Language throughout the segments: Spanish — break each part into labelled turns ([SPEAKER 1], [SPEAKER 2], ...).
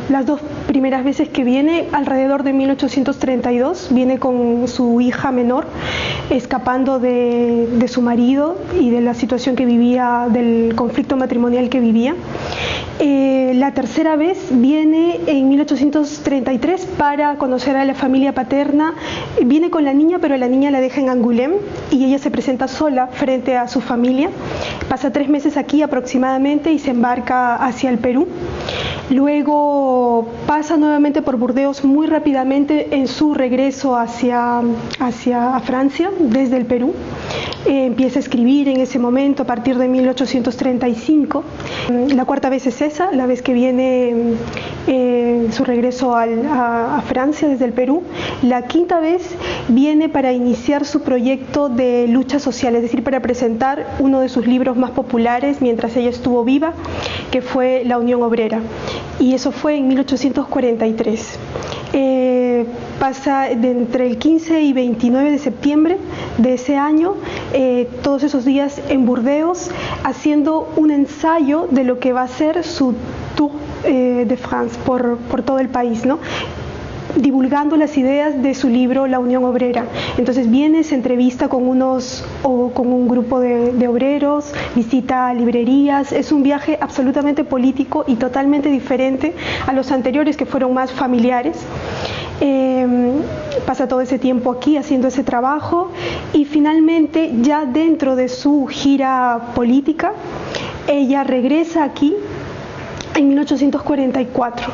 [SPEAKER 1] las dos primeras veces que viene, alrededor de 1832, viene con su hija menor, escapando de su marido y de la situación que vivía, del conflicto matrimonial que vivía. La tercera vez viene en 1833 para conocer a la familia paterna. Viene con la niña, pero la niña la deja en Angoulême y ella se presenta sola frente a su familia. Pasa 3 meses aquí aproximadamente y se embarca hacia el Perú. Luego pasa nuevamente por Burdeos muy rápidamente en su regreso hacia Francia desde el Perú. Empieza a escribir en ese momento a partir de 1835. La cuarta vez es esa, la vez que viene su regreso a Francia desde el Perú. La quinta vez viene para iniciar su proyecto de lucha social, es decir, para presentar uno de sus libros más populares mientras ella estuvo viva, que fue La Unión Obrera. Y eso fue en 1843. Pasa entre el 15 y 29 de septiembre de ese año, todos esos días en Burdeos, haciendo un ensayo de lo que va a ser su Tour de France por todo el país, ¿no? Divulgando las ideas de su libro La Unión Obrera. Entonces viene, se entrevista con un grupo de obreros, visita librerías. Es un viaje absolutamente político y totalmente diferente a los anteriores, que fueron más familiares. Pasa todo ese tiempo aquí haciendo ese trabajo y finalmente, ya dentro de su gira política, ella regresa aquí en 1844.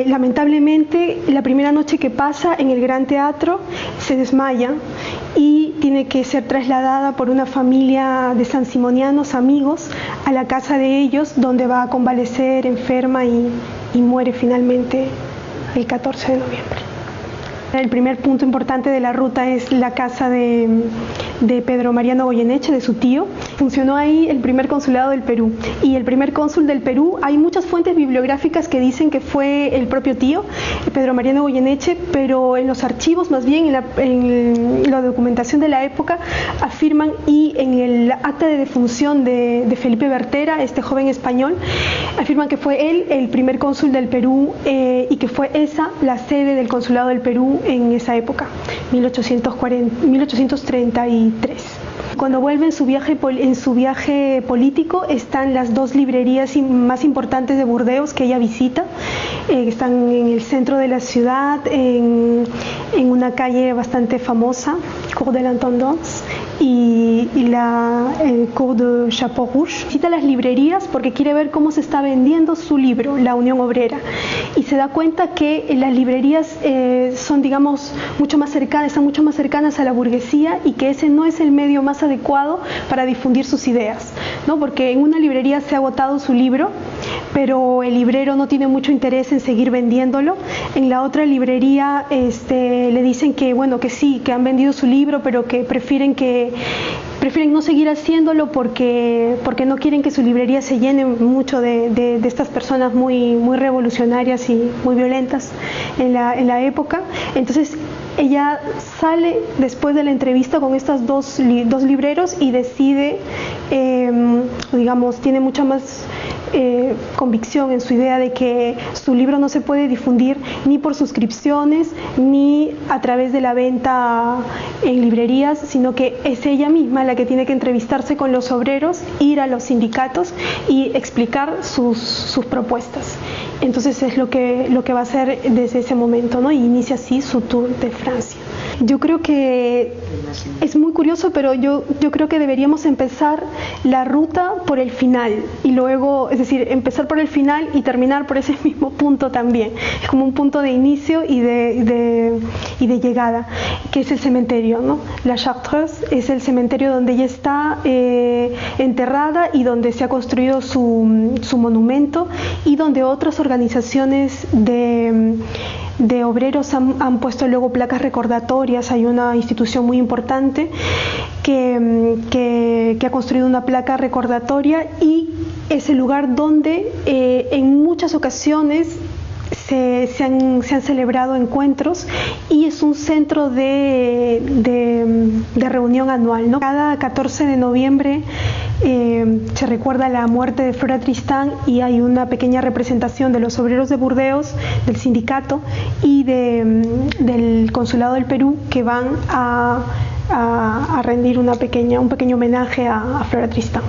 [SPEAKER 1] Lamentablemente, la primera noche que pasa en el Gran Teatro se desmaya y tiene que ser trasladada por una familia de sansimonianos, amigos, a la casa de ellos, donde va a convalecer enferma y muere finalmente el 14 de noviembre. El primer punto importante de la ruta es la casa de Pedro Mariano Goyeneche, de su tío. Funcionó ahí el primer consulado del Perú, y el primer cónsul del Perú, hay muchas fuentes bibliográficas que dicen que fue el propio tío, Pedro Mariano Goyeneche, pero en los archivos, más bien en la documentación de la época, afirman, y en el acta de defunción de Felipe Bertera, este joven español, afirman que fue él el primer cónsul del Perú, y que fue esa la sede del consulado del Perú en esa época, 1833. Cuando vuelve en su viaje político, están las dos librerías más importantes de Burdeos que ella visita. Están en el centro de la ciudad, en una calle bastante famosa, Cour de l'Intendance, y la Cour de Chapeau Rouge. Visita las librerías porque quiere ver cómo se está vendiendo su libro, La Unión Obrera, y se da cuenta que las librerías son, digamos, están mucho más cercanas a la burguesía, y que ese no es el medio más adecuado para difundir sus ideas, ¿no? Porque en una librería se ha agotado su libro, pero el librero no tiene mucho interés en seguir vendiéndolo. En la otra librería le dicen que, bueno, que sí, que han vendido su libro, pero que prefieren no seguir haciéndolo porque no quieren que su librería se llene mucho de estas personas muy revolucionarias y muy violentas en la época. Entonces ella sale después de la entrevista con estos dos libreros y decide, digamos, tiene mucha más convicción en su idea de que su libro no se puede difundir ni por suscripciones ni a través de la venta en librerías, sino que es ella misma la que tiene que entrevistarse con los obreros, ir a los sindicatos y explicar sus propuestas. Entonces es lo que va a hacer desde ese momento, ¿no? Y inicia así su Tour de Francia. Yo creo que es muy curioso, pero yo creo que deberíamos empezar la ruta por el final y luego, es decir, empezar por el final y terminar por ese mismo punto también. Es como un punto de inicio y de llegada, que es el cementerio, ¿no? La Chartreuse es el cementerio donde ella está enterrada y donde se ha construido su monumento, y donde otras organizaciones de obreros han puesto luego placas recordatorias. Hay una institución muy importante que ha construido una placa recordatoria, y es el lugar donde en muchas ocasiones se han celebrado encuentros, y es un centro de reunión anual, ¿no? Cada 14 de noviembre se recuerda la muerte de Flora Tristán y hay una pequeña representación de los obreros de Burdeos, del sindicato y del Consulado del Perú que van a rendir un pequeño homenaje a Flora Tristán.